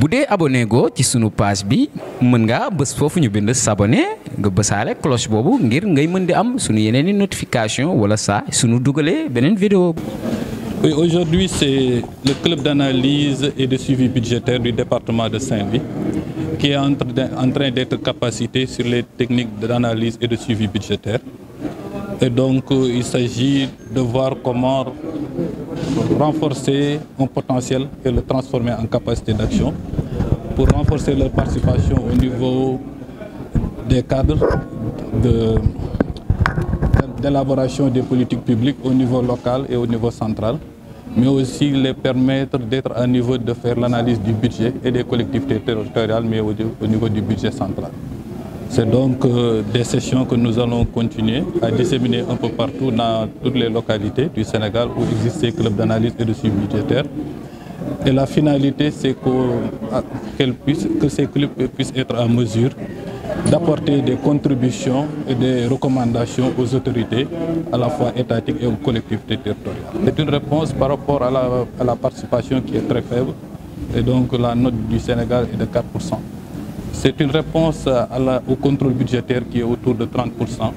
bu dee abonné go ci sunu page bi mën nga bës foofu ñu bind s'abonner nga bësaale cloche boobu ngir ngay mën di am sunu yeneen i notification wala saa sunu dugalee beneen vidéo. Oui, aujourd'hui c'est le club d'analyse et de suivi budgétaire du département de Saint-Louis qui est en train d'être capacité sur les techniques d'analyse et de suivi budgétaire. Et donc il s'agit de voir comment renforcer un potentiel et le transformer en capacité d'action pour renforcer leur participation au niveau des cadres d'élaboration des politiques publiques au niveau local et au niveau central, mais aussi les permettre d'être à niveau de faire l'analyse du budget et des collectivités territoriales, mais au niveau du budget central. C'est donc des sessions que nous allons continuer à disséminer un peu partout dans toutes les localités du Sénégal où existent ces clubs d'analyse et de suivi budgétaire. Et la finalité, c'est que ces clubs puissent être en mesure d'apporter des contributions et des recommandations aux autorités, à la fois étatiques et aux collectivités territoriales. C'est une réponse par rapport à la participation qui est très faible, et donc la note du Sénégal est de 4%. C'est une réponse au contrôle budgétaire qui est autour de 30%,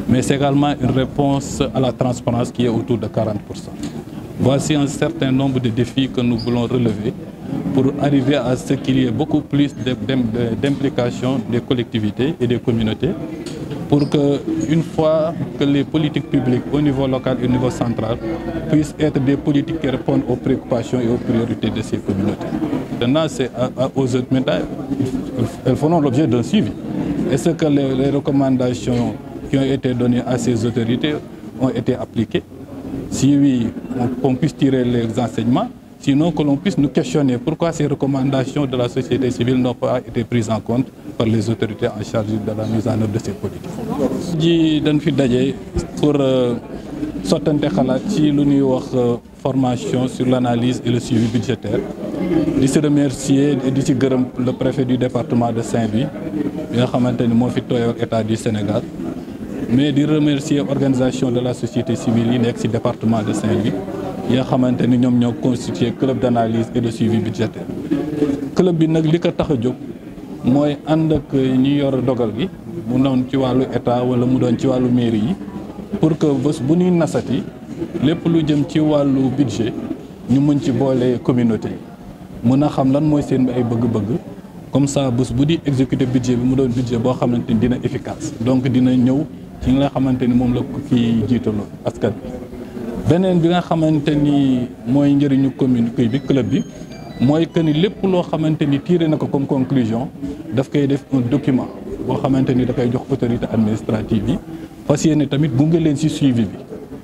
mais c'est également une réponse à la transparence qui est autour de 40%. Voici un certain nombre de défis que nous voulons relever pour arriver à ce qu'il y ait beaucoup plus d'implication des collectivités et des communautés, pour qu'une fois que les politiques publiques au niveau local et au niveau central puissent être des politiques qui répondent aux préoccupations et aux priorités de ces communautés. Maintenant, c'est aux autres médias, elles feront l'objet d'un suivi. Est-ce que les recommandations qui ont été données à ces autorités ont été appliquées? Si oui, qu'on puisse tirer les enseignements. Sinon, que l'on puisse nous questionner pourquoi ces recommandations de la société civile n'ont pas été prises en compte par les autorités en charge de la mise en œuvre de ces politiques. Ji dañ fi daje pour sottante xalaat ci lu ñuy wax formation sur l'analyse et le suivi budgétaire. Di si remercier et di si gërëm le préfet du département de Saint-Louis bi nga xamante ni moo fi tooyoo État du Sénégal, mais di remercier organisation de la société civile yi nekk ci département de Saint-Louis yi nga xamante ni ñoom ñoo constitué club d'analyse et de suivi budgétaire. Club bi nag li ko tax a jóg mooy ànd ak ñi yor dogal gi mu doon ci wàllu état wala mu doon ci wàllu mairie yi pour que bés bu ñuy nasati lépp lu jëm ci wàllu budget ñu mën ci boole communauté yi mën a xam lan mooy seen ay bëgg-bëgg, comme ça bés bu di exécuter budget bi mu doon budget boo xamante ni dina efficace, donc dina ñëw ci nga xamante ni moom la ko kii jiitaloo askan bi. Beneen bi nga xamante ni mooy njëriñu commune bi club bi mooy que ni lépp loo xamante ni tiré na ko comme conclusion daf koy def un document boo xamante ni da koy jox autorité administrative yi, fas yéene tamit gunge leen ci suivi bi,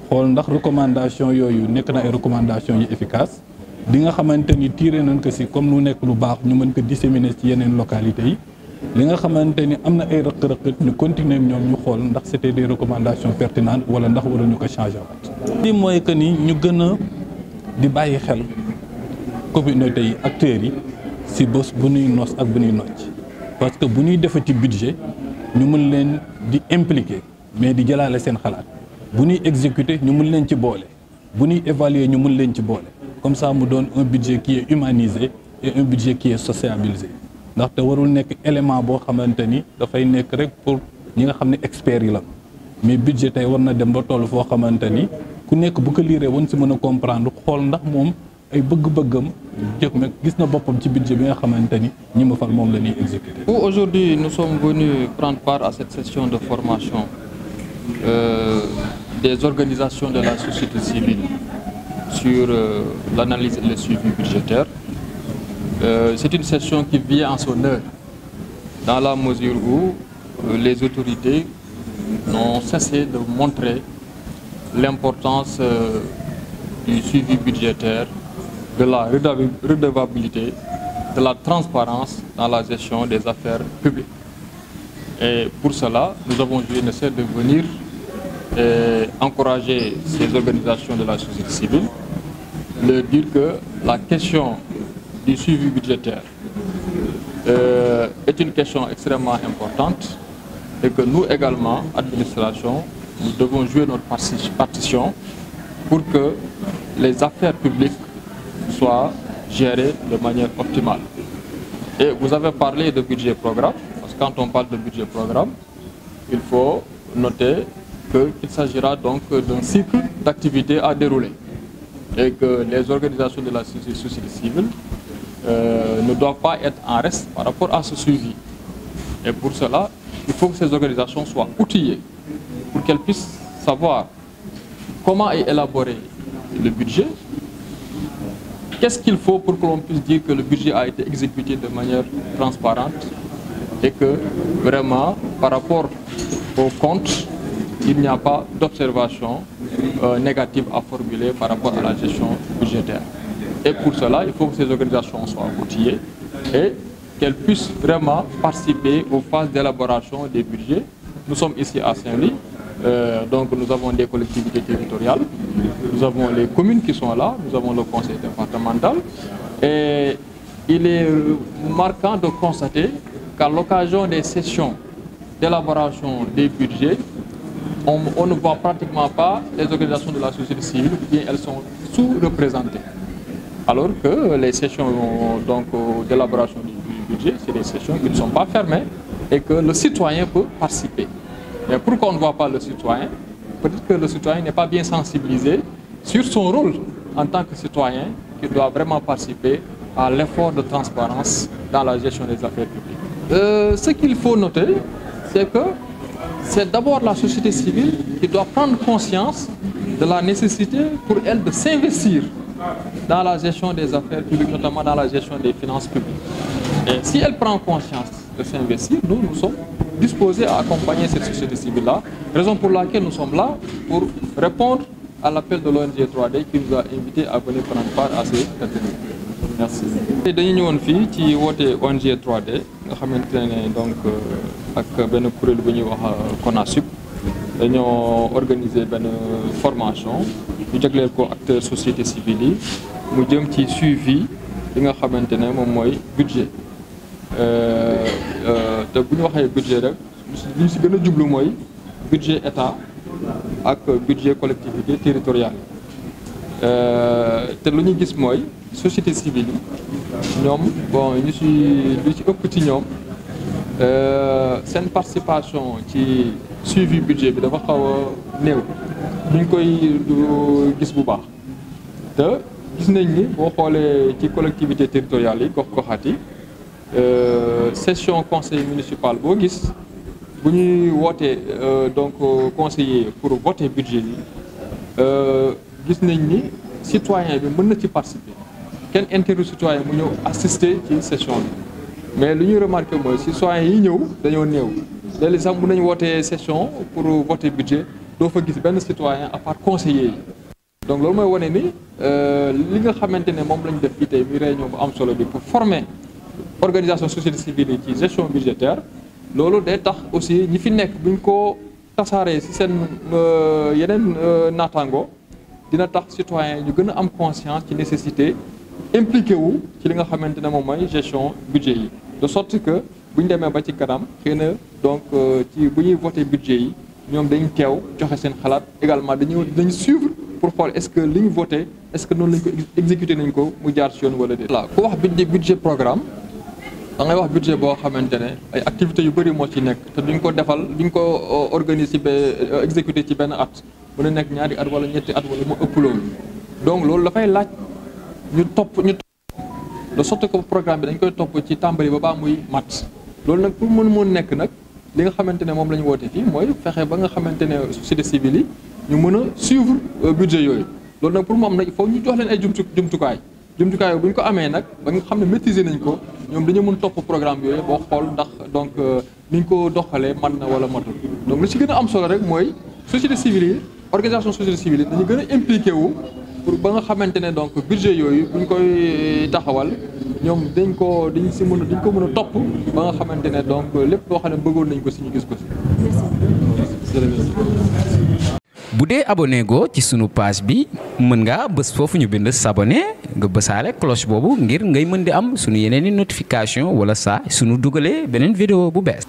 xool ndax recommandation yooyu nekk na ay recommandation yu efficace. Di nga xamante ni tiré nañ ko ci comme lu nekk lu baax ñu mën ko disséminer ci yeneen localités yi. Li nga xamante ni am na ay rëq-rëq ñu continuer ñoom ñu xool ndax c'était des recommandations pertinentes wala ndax waruñu ko changer waat. Li mooy que ni ñu gën a di bàyyi xel communauté yi acteurs yi ci bés bu ñuy nos ak bu ñuy nocc, parce que bu ñuy defati budget ñu mën leen di impliquer mais di jëlaale seen xalaat, bu ñuy exécuter ñu mën leen ci boole, bu ñuy évaluer ñu mën leen ci boole, comme ça mu doon un budget qui est humanisé et un budget qui est sociabilisé. Ndaxte warul nekk élément boo xamante ni dafay nekk rek pour ñi nga xam ne experts yi la, mais budget tey war na dem ba toll foo xamante ni ku nekk bu ko liiree woon si mën a comprendre xool ndax moom ay bëgg-bëggam jëkk nag gis na boppam ci budget bi nga xamante ni ñi ma fal moom la ñuy exécuter. Aujourd'hui, nous sommes venus prendre part à cette session de formation des organisations de la société civile sur l'analyse et le suivi budgétaire. C'est une session qui vient en son heure, dans la mesure où les autorités n'ont cessé de montrer l'importance du suivi budgétaire, de la redevabilité, de la transparence dans la gestion des affaires publiques. Et pour cela, nous avons eu le cesse de venir et encourager ces organisations de la société civile, leur dire que la question du suivi budgétaire est une question extrêmement importante et que nous également, administration, nous devons jouer notre partition pour que les affaires publiques soient gérées de manière optimale. Et vous avez parlé de budget programme, parce que quand on parle de budget programme, il faut noter qu'il s'agira donc d'un cycle d'activités à dérouler et que les organisations de la société civile ne doivent pas être en reste par rapport à ce suivi. Et pour cela, il faut que ces organisations soient outillées pour qu'elles puissent savoir comment est élaboré le budget, qu'est-ce qu'il faut pour que l'on puisse dire que le budget a été exécuté de manière transparente et que vraiment, par rapport au compte, il n'y a pas d'observation négative à formuler par rapport à la gestion budgétaire. Et pour cela, il faut que ces organisations soient outillées et qu'elles puissent vraiment participer aux phases d'élaboration des budgets. Nous sommes ici à Saint-Louis, donc nous avons des collectivités territoriales, nous avons les communes qui sont là, nous avons le conseil départemental. Et il est marquant de constater qu'à l'occasion des sessions d'élaboration des budgets, on ne voit pratiquement pas les organisations de la société civile, bien elles sont sous-représentées. Alors que les sessions d'élaboration du budget, c'est des sessions qui ne sont pas fermées et que le citoyen peut participer. Mais pourquoi on ne voit pas le citoyen? Peut-être que le citoyen n'est pas bien sensibilisé sur son rôle en tant que citoyen qui doit vraiment participer à l'effort de transparence dans la gestion des affaires publiques. Ce qu'il faut noter, c'est que c'est d'abord la société civile qui doit prendre conscience de la nécessité pour elle de s'investir dans la gestion des affaires publiques, notamment dans la gestion des finances publiques. Et si elle prend conscience de s'investir, nous sommes disposés à accompagner cette société civile-là, raison pour laquelle nous sommes là pour répondre à l'appel de l'ONG 3D qui nous a invités à venir prendre part à ces ateliers. Merci. dañu ñëwoon fii ci woote ONG 3D nga xamante ne donc ak benn kuréel bu ñuy wax CONASUP dañoo organiser benn formation ñu jagleel ko acteurs société civile yi mu jëm ci suivi li nga xamante ne moom mooy budget te bu ñu waxee budget rek li ñu si gën a jublu mooy budget état ak budget collectivité territoriale te lu ñu gis mooy société civile yi ñoom bon lu ci ëpp ci ñoom seen participation ci suivi budget bi dafa xaw a néew ñu ngi koy gis bu baax te gis nañ ni boo xoolee ci collectivité territoriale yi gox-goxaat yi session conseil municipal boo gis bu ñuy wootee donc conseiller pour voter budget yi gis nañ ni citoyen bi mën na ci participer kenn intérêt citoyen mu ñëw assister ci session bi mais lu ñuy remarqué mooy citoyen yi ñëw dañoo néew léeg-léeg sax mën nañu wootee session pour voter budget doo fa gis benn citoyen à part conseiller yi donc loolu mooy wane ni li nga xamante ne moom lañ def fii tey muy réunion bu am solo bi pour former organisation société civile yi ci gestion budgétaire loolu day tax aussi ñi fi nekk buñ ko tasaaree ci seen yeneen naataango dina tax citoyen ñu gën a am conscience ci nécessité impliqué wu ci li nga xamante ne moom mooy gestion budget yi de sorte que bu ñu demee ba ci kanam xëy na donc ci bu ñuy voté budget yi ñoom dañ teew joxe seen xalaat également dañu suivre pour xool est-ce que li ñu voté est-ce que noonu lañ ko exécuté nañ ko mu jaar ci yoon wala déet. voilà ku wax budget programme da ngay wax budget boo xamante ne ay activités yu bëri moo ci nekk te duñ ko defal duñ ko organiser ba exécuté ci benn at mën na nekk ñaari at wala ñetti at wala mu ëpp loolu donc loolu dafay laaj ñu topp de sorte que programme bi dañ koy topp ci tàmbali ba baa muy mat loolu nag pour mën nekk nag li nga xamante ne moom la ñu woote fii mooy fexe ba nga xamante ne société civile yi ñu mën a suivre budget yooyu loolu nag pour mu am nag il faut ñu jox leen ay jumtukaay bu ñu ko amee nag ba nga xam ne maîtriser nañ ko ñoom dañu mën topp programme yooyu boo xool ndax donc ni ñu ko doxalee man na wala matul donc li ci gën a am solo rek mooy société civile yi organisation société civile yi dañu gën a impliqué wu pour ba nga xamante ne donc budget yooyu bu ñu koy taxawal ñoom dañ ko mën a topp ba nga xamante ne donc lépp loo xam ne bëggoon nañ ko si ñu gis ko si. bu dee abonné go ci sunu page bi mën ngaa bës foofu ñu bind s'abonner nga bësaale cloche boobu ngir ngay mën di am sunu yeneen i notification wala saa sunu dugalee beneen vidéo bu bees.